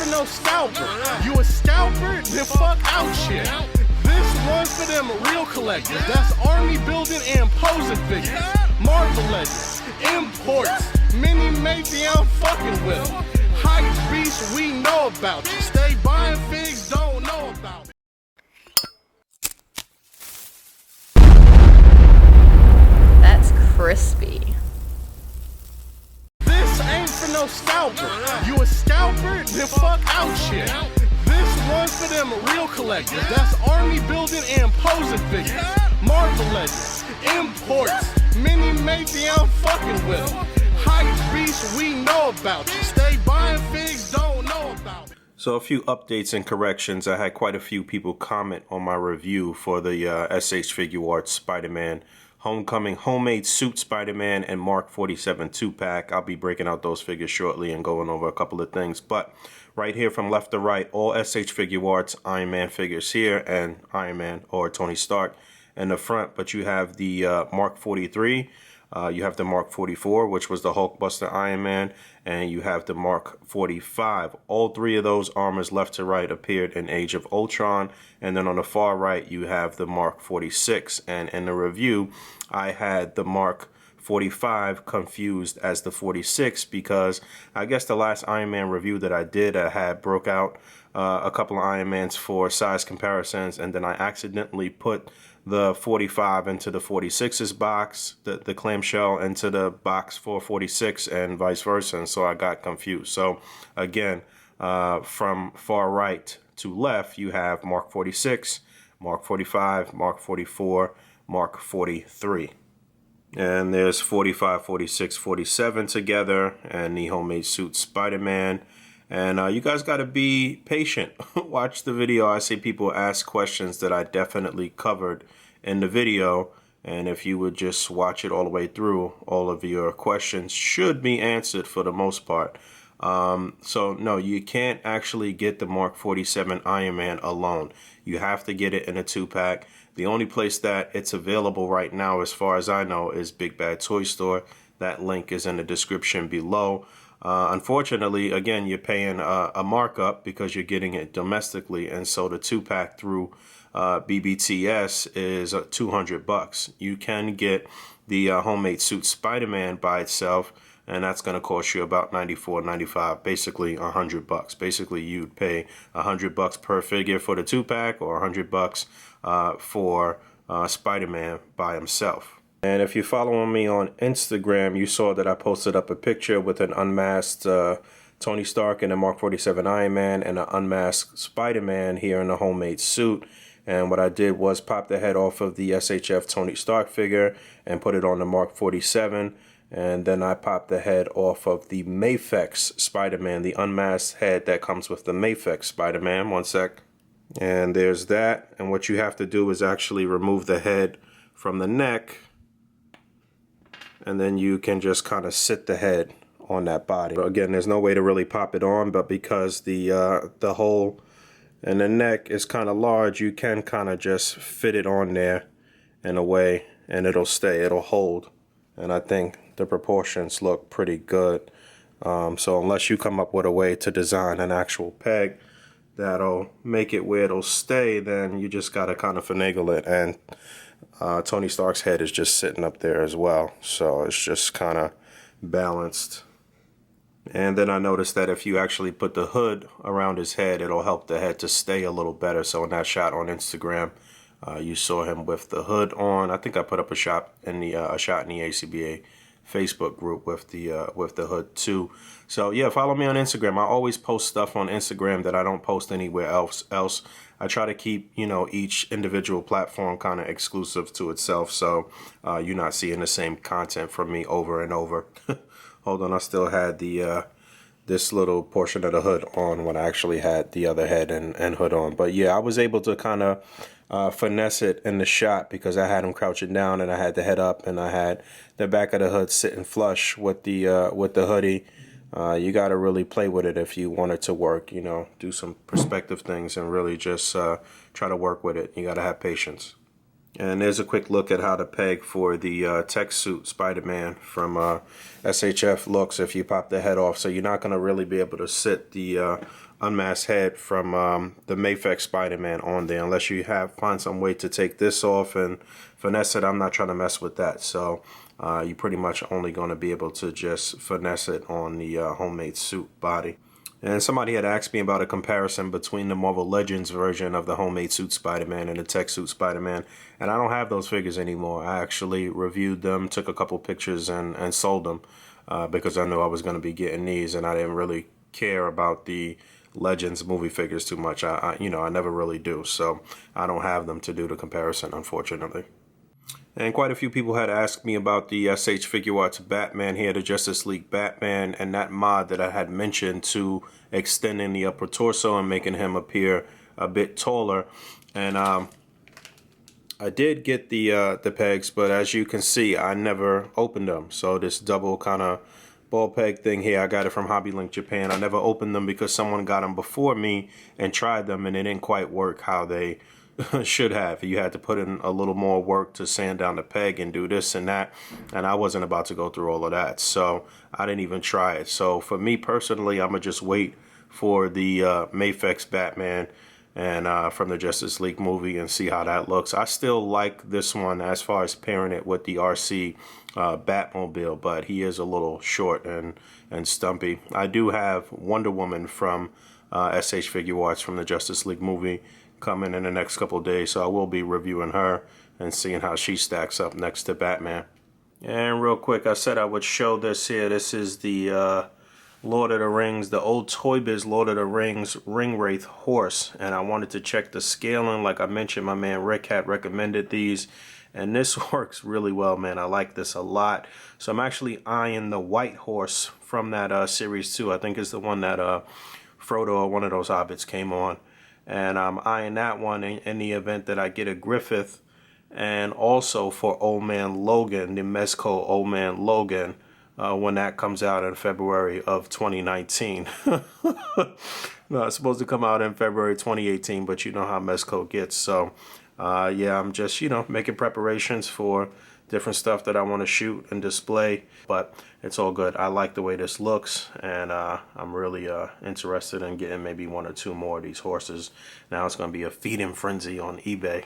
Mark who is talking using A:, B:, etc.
A: for no scalper. You a scalper? Then fuck out shit. This one's for them real collectors. That's army building and posing figures. Marvel Legends, imports, mini mates, I'm fucking with them. Hype beast, we know about you. Stay buying figs, don't know about it.
B: That's crispy.
A: This ain't for no scalper. You a scalper? Then fuck out shit. This one's for them real collectors. That's army building and posing figures. Marvel Legends, imports, mini mates, I'm fucking with them. Hype beast, we know about you. Stay buying figs, don't know about it.
C: So a few updates and corrections. I had quite a few people comment on my review for the SH Figuarts Spider-Man Homecoming Homemade Suit Spider-Man and Mark 47 2-pack. I'll be breaking out those figures shortly and going over a couple of things. But right here from left to right, all SH Figuarts Iron Man figures here, and Iron Man or Tony Stark in the front. But you have the Mark 43. You have the Mark 44, which was the Hulkbuster Iron Man, and you have the Mark 45. All three of those armors left to right appeared in Age of Ultron, and then on the far right you have the Mark 46. And in the review, I had the Mark 45 confused as the 46 because I guess the last Iron Man review that I did, I had broke out a couple of Iron Mans for size comparisons, and then I accidentally put the 45 into the 46's box, the clamshell into the box for 46, and vice versa, and so I got confused. So again, from far right to left, you have Mark 46, Mark 45, Mark 44, Mark 43. And there's 45, 46, 47 together, and the homemade suit Spider-Man. And you guys got to be patient. Watch the video. I see people ask questions that I definitely covered in the video. And if you would just watch it all the way through, all of your questions should be answered for the most part. So no, you can't actually get the Mark 47 Iron Man alone. You have to get it in a 2-pack. The only place that it's available right now, as far as I know, is Big Bad Toy Store. That link is in the description below. Unfortunately, again, you're paying a markup because you're getting it domestically, and so the 2-pack through BBTS is $200. You can get the homemade suit Spider-Man by itself, and that's going to cost you about $94.95, basically $100. Basically, you'd pay $100 per figure for the 2-pack, or $100 for Spider-Man by himself. And if you're following me on Instagram, you saw that I posted up a picture with an unmasked Tony Stark and a Mark 47 Iron Man and an unmasked Spider-Man here in a homemade suit. And what I did was pop the head off of the SHF Tony Stark figure and put it on the Mark 47. And then I popped the head off of the Mafex Spider-Man, the unmasked head that comes with the Mafex Spider-Man. One sec. And there's that. And what you have to do is actually remove the head from the neck, and then you can just kind of sit the head on that body. Again, there's no way to really pop it on, but because the hole in the neck is kind of large, you can kind of just fit it on there in a way, and it'll stay, it'll hold. And I think the proportions look pretty good. So unless you come up with a way to design an actual peg that'll make it where it'll stay, then you just gotta kind of finagle it. And Tony Stark's head is just sitting up there as well, so it's just kind of balanced. And then I noticed that if you actually put the hood around his head, it'll help the head to stay a little better. So in that shot on Instagram, you saw him with the hood on. I think I put up a shot in the A.C.B.A. Facebook group with the hood too. So yeah, follow me on Instagram. I always post stuff on Instagram that I don't post anywhere else. I try to keep, you know, each individual platform kind of exclusive to itself, so you're not seeing the same content from me over and over. Hold on, I still had the this little portion of the hood on when I actually had the other head and hood on. But yeah, I was able to kind of finesse it in the shot because I had him crouching down and I had the head up and I had the back of the hood sitting flush with the hoodie. You got to really play with it if you want it to work, you know, do some perspective things and really just try to work with it. You got to have patience. And there's a quick look at how to peg for the tech suit Spider-Man from SHF Looks if you pop the head off. So you're not going to really be able to sit the unmasked head from the Mayfix Spider-Man on there unless you find some way to take this off and finesse it. I'm not trying to mess with that. So you're pretty much only going to be able to just finesse it on the homemade suit body. And somebody had asked me about a comparison between the Marvel Legends version of the homemade suit Spider-Man and the tech suit Spider-Man. And I don't have those figures anymore. I actually reviewed them, took a couple pictures, and sold them because I knew I was going to be getting these, and I didn't really care about the Legends movie figures too much. I never really do. So I don't have them to do the comparison, unfortunately. And quite a few people had asked me about the SH Figuarts Batman here, the Justice League Batman, and that mod that I had mentioned to extending the upper torso and making him appear a bit taller. And I did get the pegs, but as you can see, I never opened them. So this double kind of ball peg thing here, I got it from Hobby Link Japan. I never opened them because someone got them before me and tried them, and they didn't quite work how they should have. You had to put in a little more work to sand down the peg and do this and that, and I wasn't about to go through all of that, so I didn't even try it. So for me personally, I'm gonna just wait for the Mayfix Batman and from the Justice League movie and see how that looks. I still like this one as far as pairing it with the RC Batmobile, but he is a little short and stumpy. I do have Wonder Woman from SH Figuarts from the Justice League movie coming in the next couple of days, so I will be reviewing her and seeing how she stacks up next to Batman. And real quick, I said I would show this here. This is the Lord of the Rings, the old Toy Biz Lord of the Rings Ring Wraith horse, and I wanted to check the scaling. Like I mentioned, my man Rick had recommended these, and this works really well, man. I like this a lot. So I'm actually eyeing the white horse from that series 2. I think it's the one that Frodo or one of those hobbits came on. And I'm eyeing that one in the event that I get a Griffith, and also for Old Man Logan, the Mezco Old Man Logan, when that comes out in February of 2019. No, it's supposed to come out in February 2018, but you know how Mezco gets. So yeah, I'm just, making preparations for different stuff that I want to shoot and display, but it's all good. I like the way this looks, and I'm really interested in getting maybe 1 or 2 more of these horses. Now it's going to be a feeding frenzy on eBay.